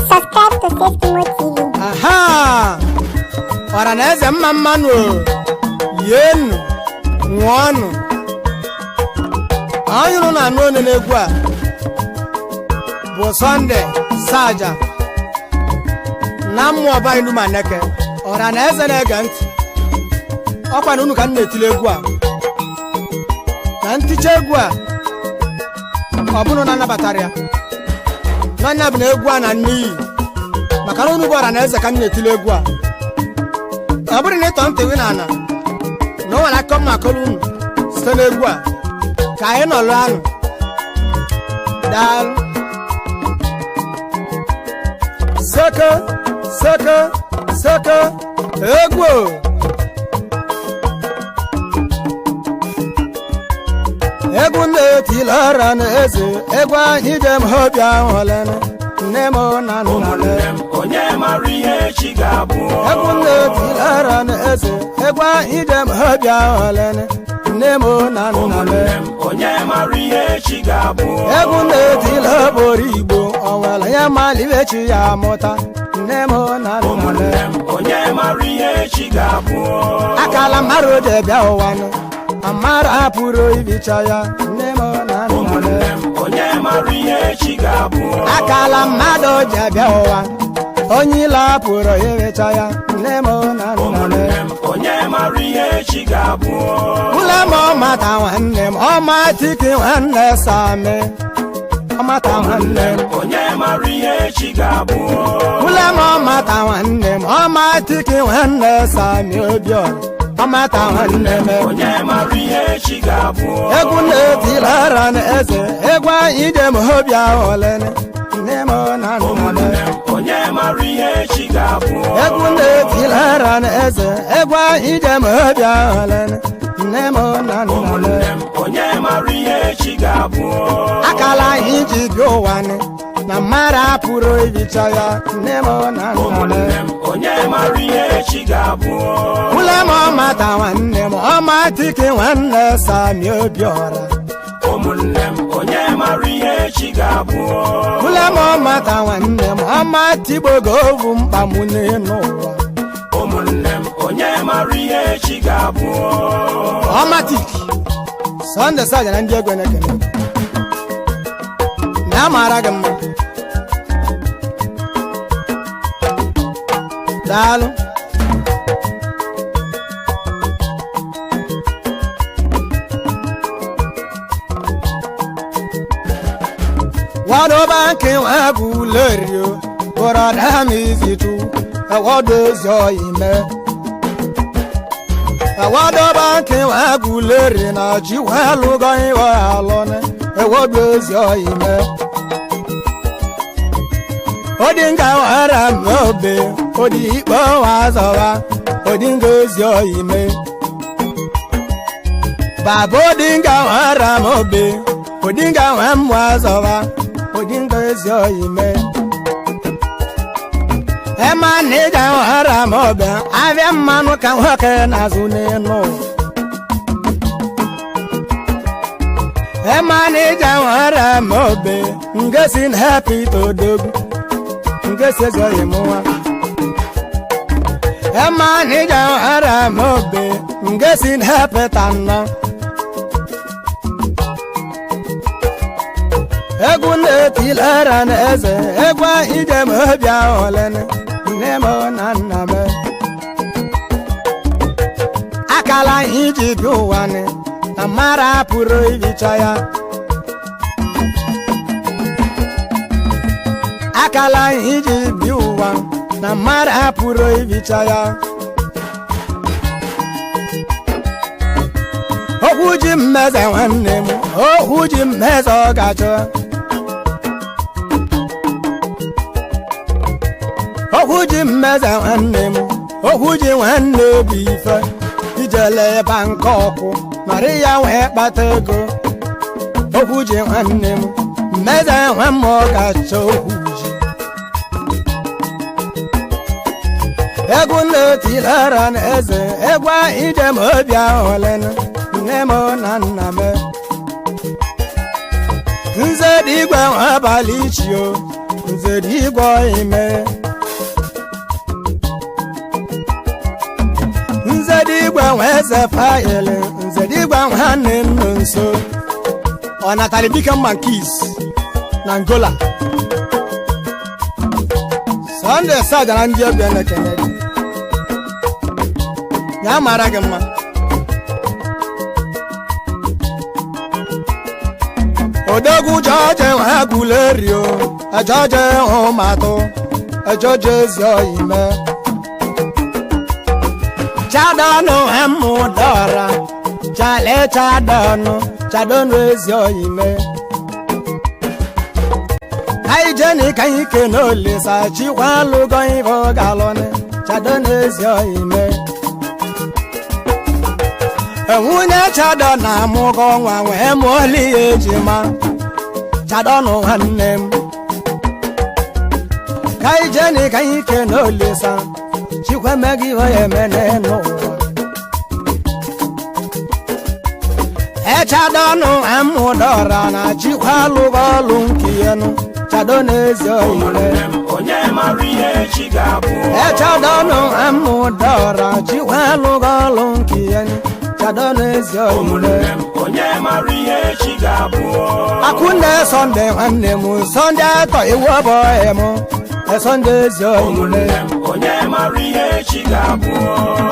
Subscribe to Safety TV. Aha! Ora na eze mma mmanụ yenu nwọnụ anyụrụ na anụ one n'egwu a bụ Sunday Saja na mmụọ ọba inu maneke. Ora na eze na-ege ntị ọkwa na unu ka m na-etile egwu a na nticha egwu a ọ bụrụ na anabatara ya n'anya bụ na egwu a na n'iyi maka na unu bụ ọra na eze ka m na-etile egwu a. Ọ bụrụ na ịtọ ntị gị na ana na o nwere akọ mma akọrọ unu site n'egwu a ka anyị nọlụ anụ daalụ seke seke seke egwu egwu na-etile ọra na eze egwu anyị jem ha obi ahụ lene nne m na nna m Onyema ihe Echi ga-abụ egwu na-etile ọra na eze egwu anyị jem ha obi ahụ lene nne m na nna m Onyema ihe Echi ga-abụ egwu na-etile ọbụrụ Igbo o nwere ya malibe chi ya amụta nne m na nna m Onyema ihe Echi ga-abụ akala mmadụ ji bịa ụwanụ amara apụrụ ibicha ya nne m na nna m Onyema ihe Echi ga-abụ akala mmadụ ji bịa ụwa onye ile apụrụ ibicha ya nne m na nna m Onyema ihe Echi ga-abụ ụlọ m ọmata nwanne m ọma tiki nwanne sami ọmata nwanne m Onyema ihe Echi ga-abụ ụlọ m ọmata nwanne m ọma tiki nwanne sami obiọra ọmata nwanne m Onyema ihe Echi ga-abụ egwu na-etile ọra na eze egwu anyị jem obi ahụ lene nne m na nna m Onyema ihe Echi ga-abụ egwu na-etile ọra na eze egwu anyị jem obi ahụ lene nne m na nna m Onyema ihe Echi ga-abụ akala anyị ji bịa ụwa na mmadụ apụrụ ibicha ya nne m na nna m Onyema ihe Echi ga-abụ ụlọ m ọmata nwanne m ọma tiki nwanne sami obiọra ụmụnne m Onyema ihe Echi ga-abụ ụlọ m ọmata nwanne m ọma tigbogo ovu mkpa m n'elu ụwa ụmụnne m Onyema ihe Echi ga-abụ ọmatik Sunday Saja na ndị egwe na-ekele na amara gị mma daalụ wadoba nke nwa bụ lerio bụrọda m izitu ewodozi oyime ewodoba nke nwa bụ leri na ji welụgo iwe alụne ewodozi oyime odinga wara m obe odi ikpe wazọwa odinga ozi oyime baba odinga wara m obe odinga nwe m wazọwa odinga ozi oyime ema na ịga wara m obe abịa mmanụ ka nwoke na-azụ n'elu ema na ịga wara m obe ngesi na hepita odogwu ngesi ezi oyimụwa ema na ịga wara m obe ngesi na hepita nnọ egwu na-etile ọra na eze egwu ijem obi ahụ lene nne m na nna m akala anyị ji bịa ụwa na mara apụrụ ibicha ya akala anyị ji bịa ụwa na mara apụrụ ibicha ya okwu ji mmeze nwanne m okwu ji mmeze ọ ga-achọ okwu ji mmeze nwanne m okwu ji nwanne obi ife ijele ebe nke ọkwụ mara ya wee kpata ego okwu ji nwanne m mmeze nwe m ọ ga-achọ okwu ji egwu na-etile ọra na eze egwu ijem obi ahụ lene nne m na nna m nze dị igwe abalị ichi o nze dị igwe ime nze dị igwe nwe eze fayele nze dị igwe nwanne m nọ nso ọ natara bike mma nke isi na Angola Sunday Saja na ndị egwu na-ekene gị ya mara gị mma odogwu George nwe gulerio George hụmatụ George ezi oyime chadonu emudora chale chadonu ezi oyime kai jeni kai ke no lisa chikwalu go ibo galone chadonu ezi oyime enwunye chadona mugo nwa nwe moli ejima chadonu nwanne m kai jeni kai ke no lisa chikwa megi oye meneno chadonu amudora na chikwa lugolu nkiyenu chadonu ezi oyile chadonu amudora chikwa lugolu nkiyenu chadonu ezi oyile akunne Sunday nwanne m Sunday atọ iwu ọbọghị m Sunday ezi oyile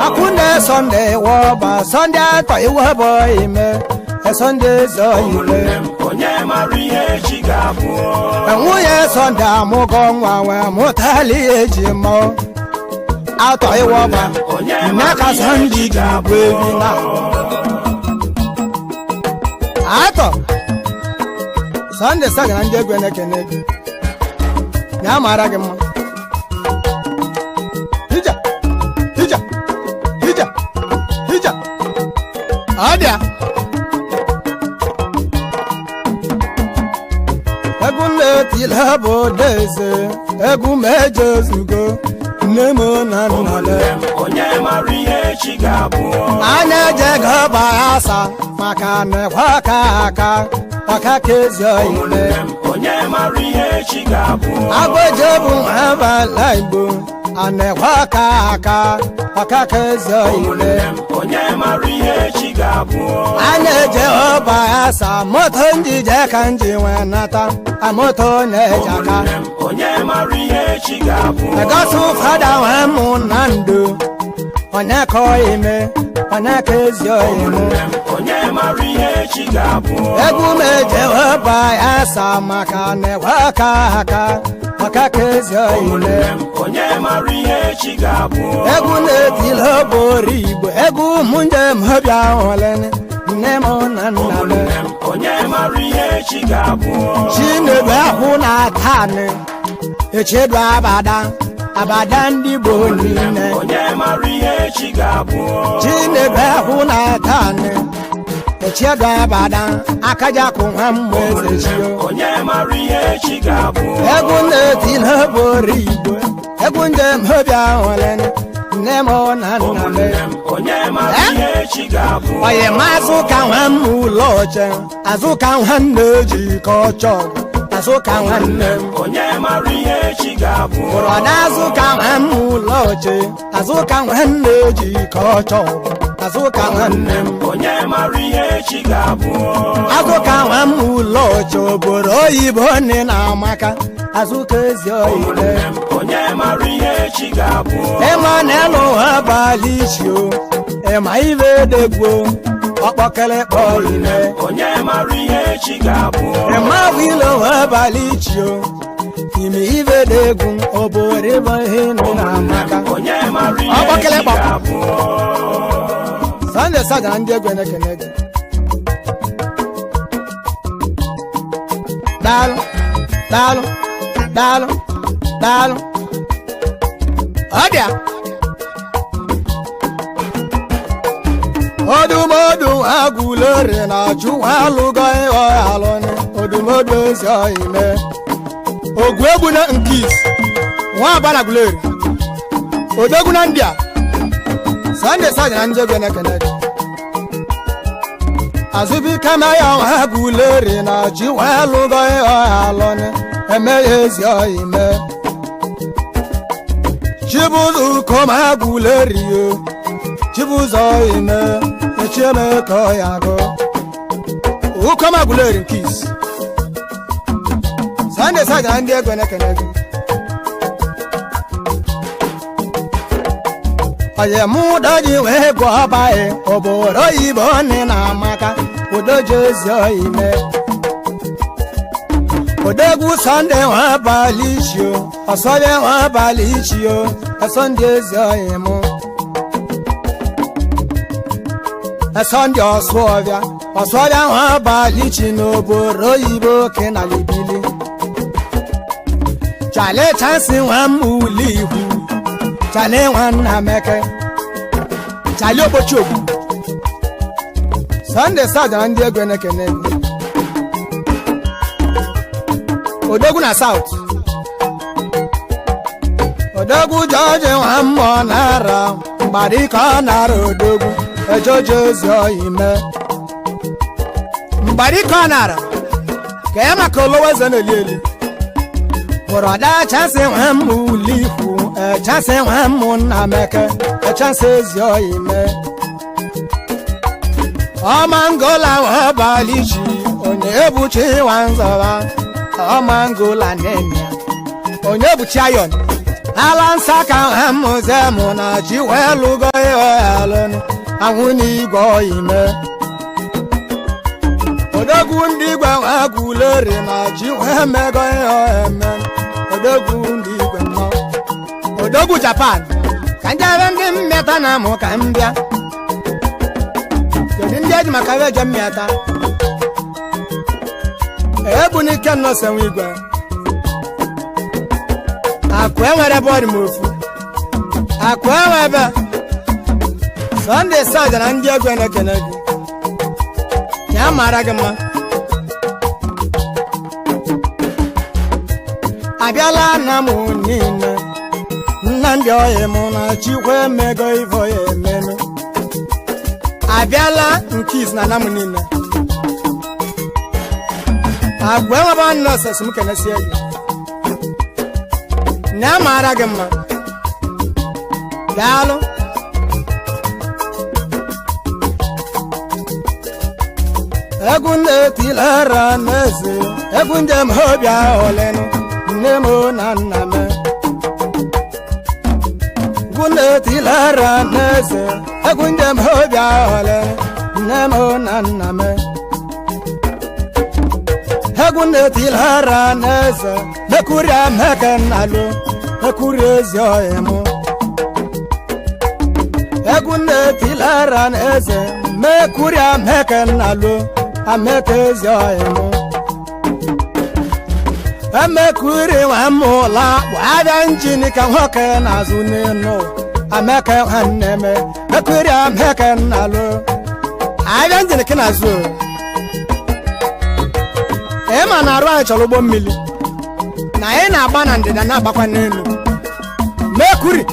akunne Sunday wọba Sunday atọ iwu ọbọghị m Sunday ezi oyile nwunye Sunday amụgo nwa nwe mụtali ejima atọ iwu ọba nne ka Sunday ji bụ ebi na atọ Sunday Saja na ndị egwu na-ekene gị ya mara gị mma hija ọdịa egwu na-etila bụ deze egwu meje zugo nne m na nna anya ejego ba asa maka na-ekwe aka ọka ka ezi oyile agbaje bụ abala Igbo a na-ekwe aka ọka ka ezi oyile a na-eje ọba asa moto njije ka nji nwe nata moto na-eje aka egosi ụfọdụ nwe mụ na ndụ onye ka oyime onye ka ezi oyime egwu meje ọba asa maka na-ekwe aka ọka ka ezi oyile egwu na-etila oboro Igbo egwu ụmụ njem ọbịa olene nne m na nna m Chinedu ahụ na-ata anị echedu abada ndị Igbo niile Chinedu ahụ na-ata anị echedu abada akajakụ nwa mgbe eze chio egwu na-etila oboro Igbo egwu njem ọbịa olene nne m na nna m oye ma azụka nwa m ụlọ oche azụka nwanne ji ka ọ chọọ azụka nwanne m ụrọ na azụka nwa m ụlọ oche azụka nwanne ji ka ọ chọọ azụka nwanne m azụka nwa m ụlọ oche obodo oyibo nne na amaka azụka ezi oyile Emmanuel abalị ichi o ịma ibe degbo ọkpọkele kpọile ịma wilo abalị ichi o ime ibe degwu obodo ebe ihe nọ na amaka ọkpọkele kpọ Sunday Saja na ndị egwu na-ekene gị daalụ ọdịa odumodu agụlere na chụwa alụgo ịghọ alụnye odumodu ezi oyime ogwu egwu na nkis nwa abana gụlere odogwu na ndị a Sunday Saja na ndị egwu na-ekene gị Azubi kama ya waguleri na ji welugo alone emeyezi oime Chibuzu koma guleri Chibuzo oime echeme ko yago Ukoma guleri kiss Sande Saja ndi egwene kenegu Aye mudaji we gwa bae oboro ibone na maka odoje oime Odegu Sunday wa balichio asobe wa balichio Sunday oimo Sunday osovia wa balichi no boro ibo kenalibili Chale chansi wa mulihu Chale wana meke Chale obochogu Sunday Saja ndi egwene kenegu Odogwu na South Odogwu George wa mmụọ nara Mgbarika nara odogwu Ejoje ozi oime Mgbarika nara Ka ya maka oloweze n'elieli Bụrọda chansi nwa mmụ ulikwu Chansi nwa mmụ nna meke Chansi ezi oime Ọmangola wa balichi Onye ebuchi wa nzọba Ọmangola nenya Onye ebuchi ayon Ala nsaka ha mụzemụ na ji welugo alụnụ Ahụ n'igwe oime Odogwu ndị igwe nwa guleri na ji wee mego eme Odogwu ndị igwe nnọ Odogwu Japan Ka njebe ndị mmeta na mụ ka mbịa Kedu ndị eji maka veje mmeta Ebu n'ike nnọse nwe igwe Akụ enwere bọọdụ mofu Akụ enwebe Sunday Saja na ndị egwe na-ekene gị Ya mara gị mma Abịala na mụ niile Nna ndị oyi mụ na chikwe mego ivo ya emenu Abịala nke izi na namụ niile Agwa enwebe nọọsụ m kenesie gị Ya mara gị mma Daalụ Egwu na-etilara n'eze Egwu njem obi ahụlenụ Nne m na nna m Egwu na-etilara n'eze Egwu njem obi ahụlenụ Nne m na nna m Egwu na-etilara n'eze Mekuria meke nnalụ Mekuria ezi ohimu Egwu na-etilara n'eze Mekuria meke nnalụ Ameke ezi ohimu Emekuri wa mụla Wabịa njini ka nwoke na-azụ n'enu Ameke nwanne me Mekuria meke nnalụ Abịa njini ka na-azụ Ema na arụ anyị chọrọ ụgbọ mmiri Na anyị na-agba na ndịda na-agbakwa n'elu Mekuri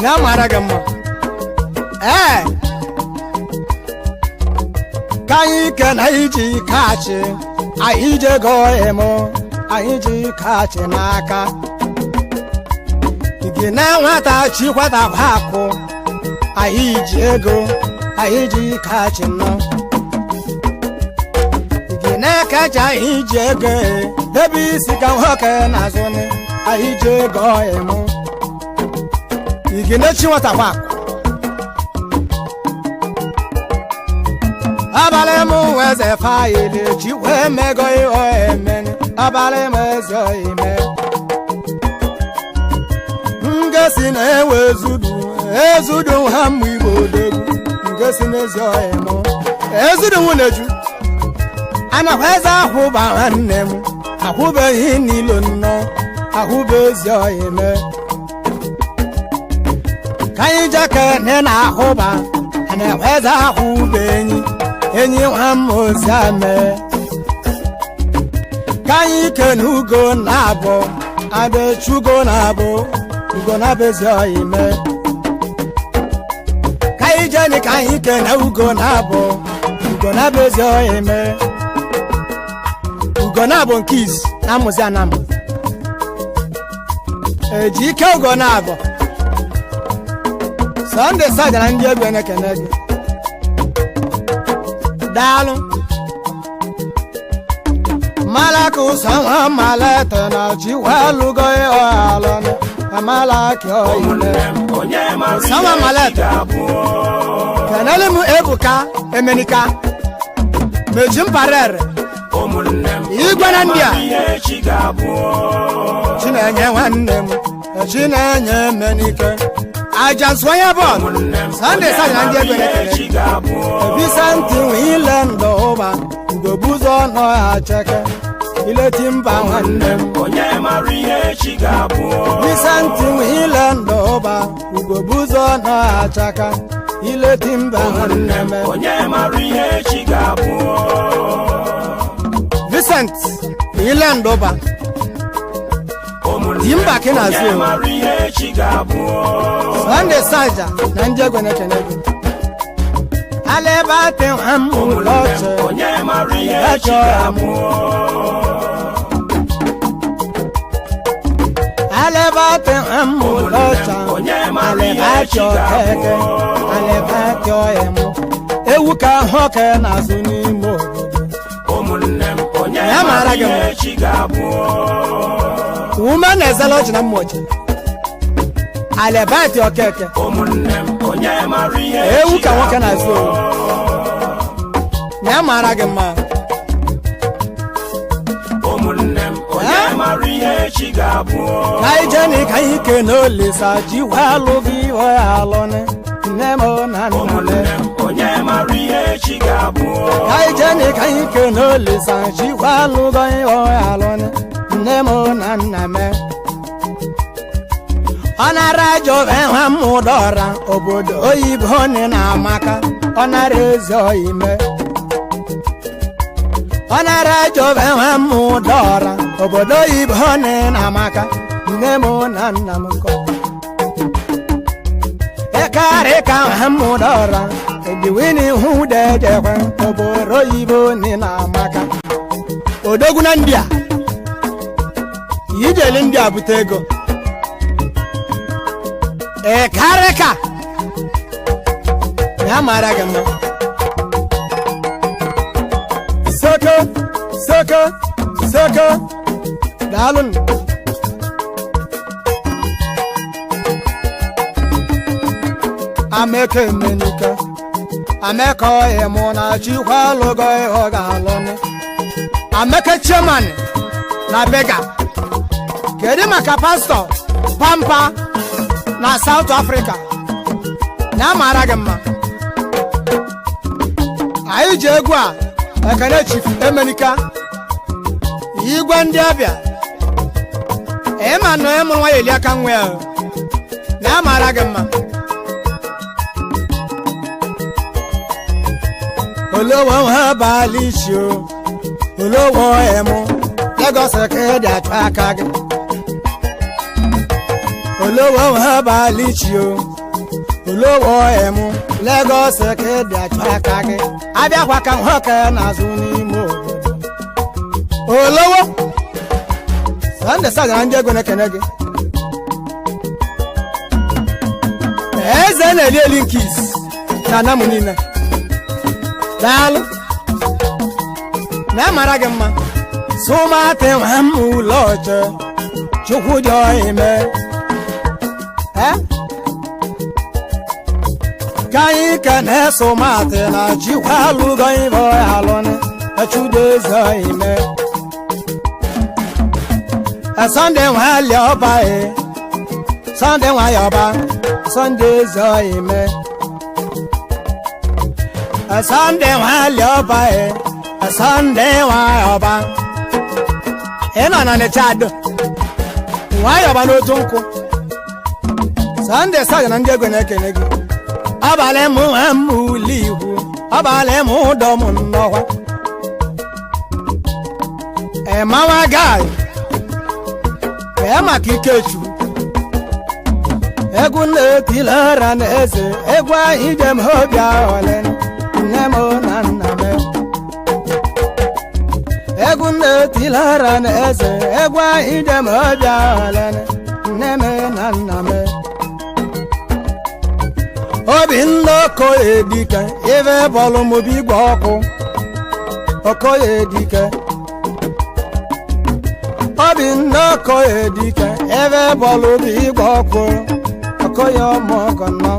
Ya mara gị mma Ka anyị ike na iji kachi Anyị je gọọ emo Anyị ji kachi n'aka Igi na nwata chikwata kwa akụ Anyị ji ego Anyị ji kachi nọ Nekacha iji ego Ebe isi ka nwoke na-azụ ni Anyị ji ego emu Igi na-echi nwata kwa akụ Abalị m weze fayili Ji wee mego ihe emeni Abalị m ezi oime Ngesi na-ewe Ezudu ha mmụ Igbo odegwu Ngesi na-ezi oime Ezudu nwụ na-eju Anakweza ahụba nwanne m Ahụbeghị n'ilo nnọ Ahụbezi oime Ka anyị jeke ne na ahụba Anakweza ahụbe enyi nwa m ozi ame Ka anyị kene ugo na abụ Adechugo na abụ Ugo na bezi oime Ka anyị jeni ka anyị kene ugo na abụ ugona bụ ezi eme ugona bụ nke isi na mmụzi anam eji ike ugona abụ Sunday Saja na ndị egwu na-ekene gị daalụ malaka ụzọ nwa malete na ji walugo ọhalụ amalaka ọyile sama malete kenele m ebuka emenika meji mparere igwe na ndị a chinenye nwanne m chinenye emenike aja nsọ ya bọọlụ Sunday Saja na ndị egwu na-ekene ebisa ntị nwe ile ndụ ụba ugobuzo nọ ha cheke ileti mba nwanne m ebisa ntị nwe ile ndụ ụba ugobuzo nọ ha chaka ileti mba nwanne m Vincent ile ndụ ụba dimba ke na zo Sunday Saja na ndị egwu na-ekene gị alebate amuloche echo amu alebate amulocha alebacho keke alebacho emu ewu ka hoke na zu n'ime obodo ya mara gị ume na ezeloji na mmochi alebati okeke ewu ka nwoke na-azụ ya mara gị mma ka ijeni ka ike n'olisa ji walụ gị alụnị nne m na nna ka ijeni ka ike n'olisa ji walụ gị alụnị nne m na nna m ọ nara jove nwa mmụdọra obodo oyibo nị na amaka ọ nara ezi oyime ọ nara jove nwa mmụdọra obodo oyibo nị na amaka nne m na nna m nkọ ekarị ka nwa mmụdọra ediwini hụ dedekwe obodo oyibo nị na amaka odogwu na ndị a ijeli ndị a bute ego kareka ya mara gị mma soko daalụ ameke emenike ameke ọhịa mụ na chikwa alụgo ịghọ ga-alụnụ ameke chairman na bega kedu maka pastọ pampa na South Africa na mara gị mma anyị ji egwu a ekene chief emenika igwe ndị abịa ịma nọ ịmụ nwa ya eli aka nwe ya na mara gị mma olowo ha bali ichi o olowo emu Lagos ka dị achụ aka gị olowo ha bali ichi o olowo emu Lagos ka dị achụ aka gị abịakwa ka nwoke na-azụ n'ime obodo olowo Sunday Saja na ndị ego na-ekene gị eze na-eli eli nke isi na anamụ niile daalụ na mara gị mma sụmatị nwa m ụlọ ọchọ chukwu dị ime ka anyị ka na-esụmatị na chikwa alụgo ibe alụnị echudo eze ime Sunday nwa liọba Sunday nwa yọba Sunday eze ime Sunday nwa liọba Sunday nwa yọba ịnọ na nechado nwa yọba n'otu nkwụ Sunday Saja na ndị ego na-ekene gị abalị mụ nwa m ụlọ igwu abalị mụ ụdọ m nnọkwa mawa gai maka Ikechu egwu na-etilara na eze egwu ahụ ije m obi aghọlị nne m na nna m tilara na eze egwa idem obialene neme na nname obi nnoko edike ive bọlụ mobi gba ọkụ okoye edike obi nnoko edike eve bọlụ bi gba ọkụ okoye ọmọgọ nọ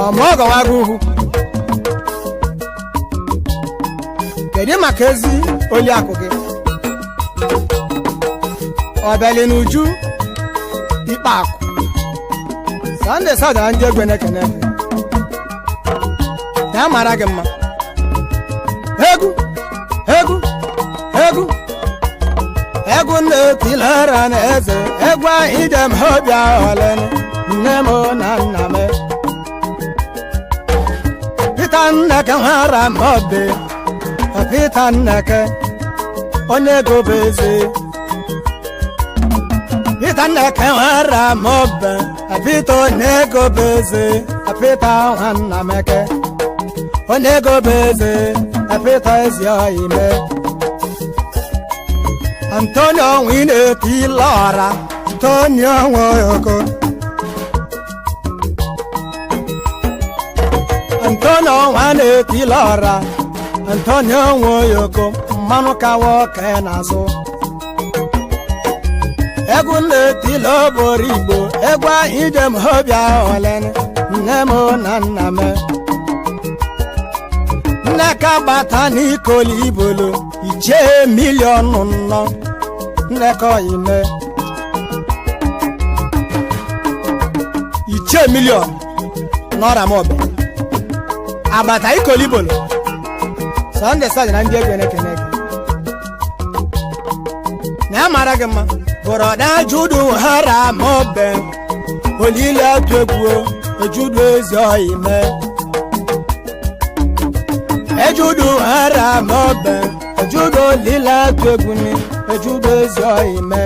ọmọgọ wagụhụ kedu maka ezi oli akụ gị ọbịali n'uju ikpe akụ Sunday Saja ndị egwe na-ekene ya mara gị mma egwu egwu egwu egwu na-etilara na eze egwu idem ọbịa olene nne m na nna m pita nneke nwara m obe pita nneke onye gobe eze pita nneke nwara m obe pita onye gobe eze pita nwanna meke onye gobe eze pita ezi oime Antonio nwine tilora Antonio nwoyoko Antonio nwane tilora Antonio nwoyoko mmanụ ka nwoke na-azụ egwu na-etili oboro Igbo egwu idem ọbịa olene nne m na nna m nneka gbata n'ikoli ibolo iche milion nnọ nneka ime iche milion n'ọra mobe agbata ikoli ibolo Sunday Saja na ndị egwe na-ekene gị na ya mara gị mma bụrọda judu hara mobe olile atụ egwu ejudu ezi ime ejudu hara mobe ejudu olile atụ egwu ni ejudu ezi ime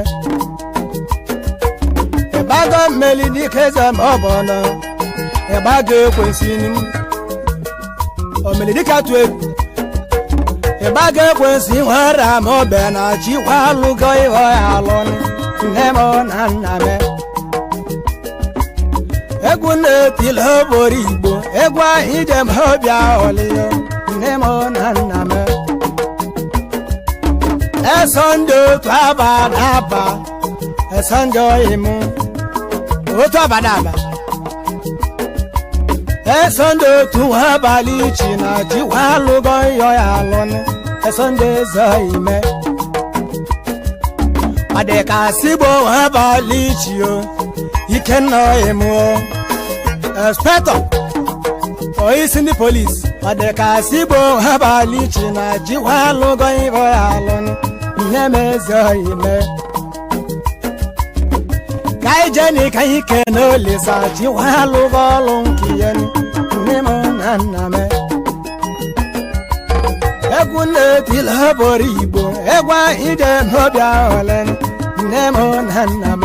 ịgbago mmeli dike eze ma ọ bụ ọnụ ịgbago ekwensị omeli dike atụ egwu ịgbago ekwensị nwara mobe na chikwa alụgo ịghọ ya alụnụ nne m na nna m egwu na-etili oboro Igbo egwu idem ọbịa olio nne m na nna m esonde otu abadaba esonde oyimu otu abadaba esonde otu abalị ichi na jiwa alụgo ịyọ ya alụnụ esonde eze ime adịka sigbo abalị ichi o ikenna oyimu inspector oisi ndị polisi adịka sigbo abalị ichi na jiwa alụgo ịyọ ya alụnụ nne m eze ime ka ijeni ka ike n'olisa jiwa alụgo ọlụ nke ya nne m na nna m egwu na-etili oboro Igbo egwu idem ọbịa olene nne m na nna m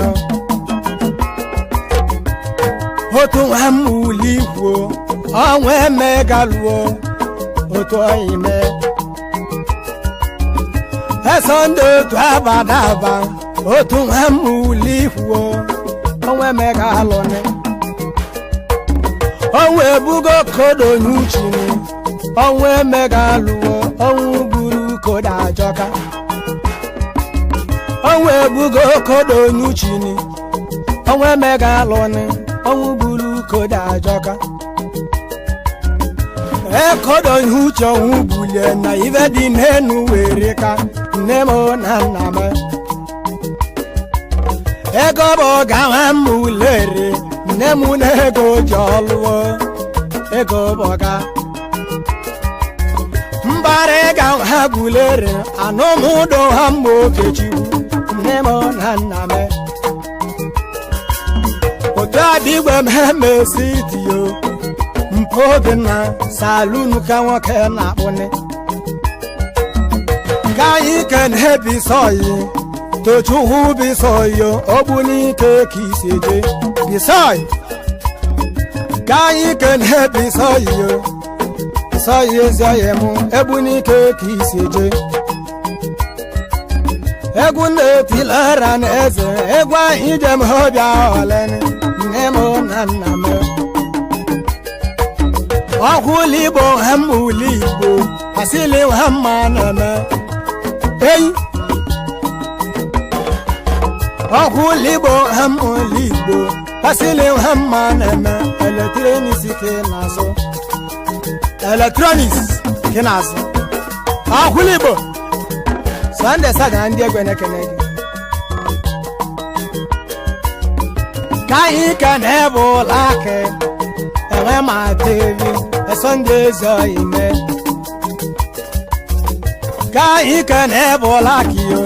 otu nwa m uli kwuo ọnwa emegaluo otu ime esonde otu abadaba otu nwa m uli kwuo ọnwa emegalụni ọnwa ebugo kodo n'uchini ọnwa emegaluo ọnwụ buru kodo ajọka ọnwa ebugo kodo n'uchini ọnwa emegalụni ọnwụ buru kodo ajọka ekodo ihe uche ọnwụ bulie na ibe dị n'enu were ka nne m na nna m ego bụ gawa m ulere nne m na ego ji ọlụọ ego bụ ga mbara ịga ha bulere anụmụdụ ha mma okechukwu nne m na nna m otu adịgwe m emesi tiyo oge na salunu ka nwoke na-akpụni ka anyị kene bisoyi tochukwu bisoyi ogbunike ka isi eje bisoyi ka anyị kene bisoyi bisoyi ezi oyi mụ egbunike ka isi eje egwu na-etilara na eze egwu anyị jem ọbịa ọlene nne m na nna m ọkwụlụ igbo ha mma ụlọ igbo asịlị ha mma na-eme eyi ọkwụlụ igbo ha mma ụlọ igbo asịlị ha mma na-eme eletrọniks ke na-azụ eletrọniks ke na-azụ ọkwụlụ igbo Sunday Saja na ndị egwe na-ekene gị ka anyị ka na-ebe ụlọ akị enwe ma tevi Sunday zọ ime ka anyị ka na-ebe ụlọ akị yo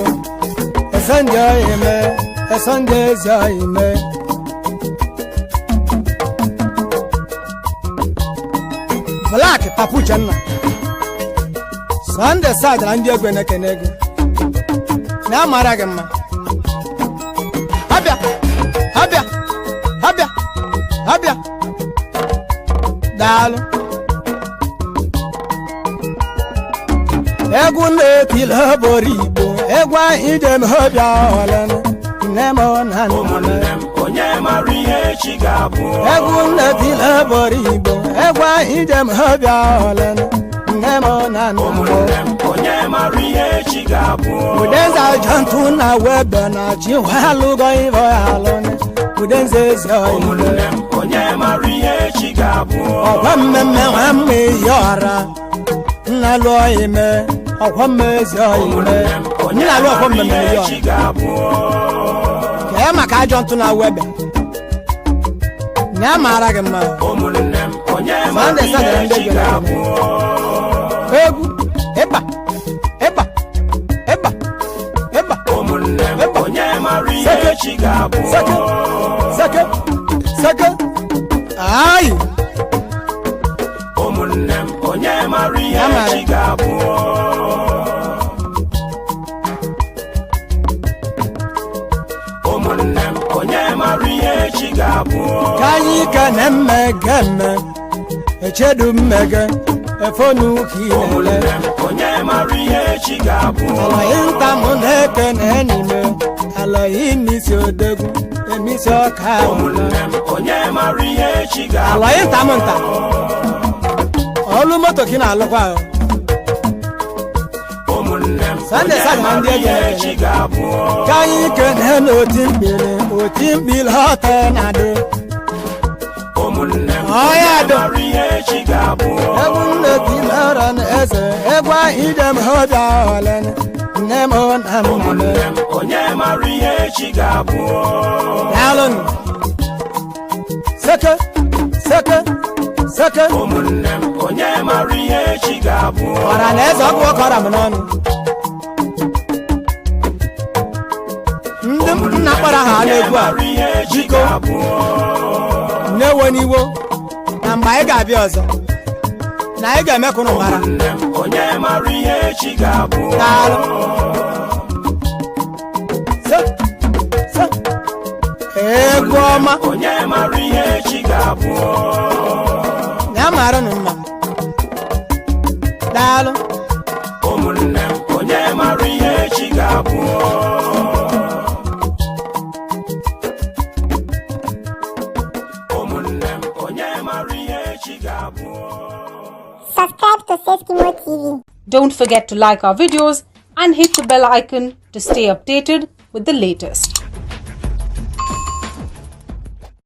Sunday ime Sunday zọ ime Black Papu Chenna Sunday Saja na ndị egwe na-ekene gị na amara gị mma abịa abịa abịa abịa daalụ egwu na-etili oboro igbo egwu anyị jem ọbịa ọlenụ nne m na nna m egwu na-etili oboro igbo egwu anyị jem ọbịa ọlenụ nne m na nna m Udenza jantu na webe na chi walugo ivo alone Udenza zyo Okwemme wamme yora Nalo ime Okwemme zyo ime Nalo okwemme yora Kema ka jantu na webe Nyamara gema Sunday Saja ndege Egu Eba Eba Eba Eba Sake Sake Ay Onyema Echi ga-abụ ụmụnne m Onyema Echi ga-abụ ka anyị ka na-mmegeme echedu mmege efonu kinele Onyema Echi ga-abụ ala inta mụ na-eke n'enime ala imisi odegwu emisi ọka ụmụnne m Onyema Echi ga-abụ ala inta mụ nta ọlụ moto ki na-alụkwa ahụ ụmụnne m Sunday Saja na ndị Echi ga-abụ ka anyị kene n'oti mkpili ọtọ na-adụ ụmụnne m Onyema Echi ga-abụ egwu nne tilara na eze egwu anyị jem ọbịa ọlene nne m na ụmụnne m Onyema Echi ga-abụ daalụnụ seke seke seke ụmụnne m Onyema Echi ga-abụ ọra na eze ọkụ ọkọrọ m n'ọnụ ndị nna kpọrọ ha na-egwu a biko na-ewe n'iwo na mgbe anyị ga-abịa ọzọ na anyị ga-eme ka ụnụ mara Onyema Echi ga-abụ daalụ egwu ọma Onyema Echi ga-abụ ya mara nụ mma daalụ ụmụnne m Onyema Echi ga-abụ ụmụnne m Onyema Echi ga-abụ. Subscribe to Seskimo TV. Don't forget to like our videos and hit the bell icon to stay updated with the latest.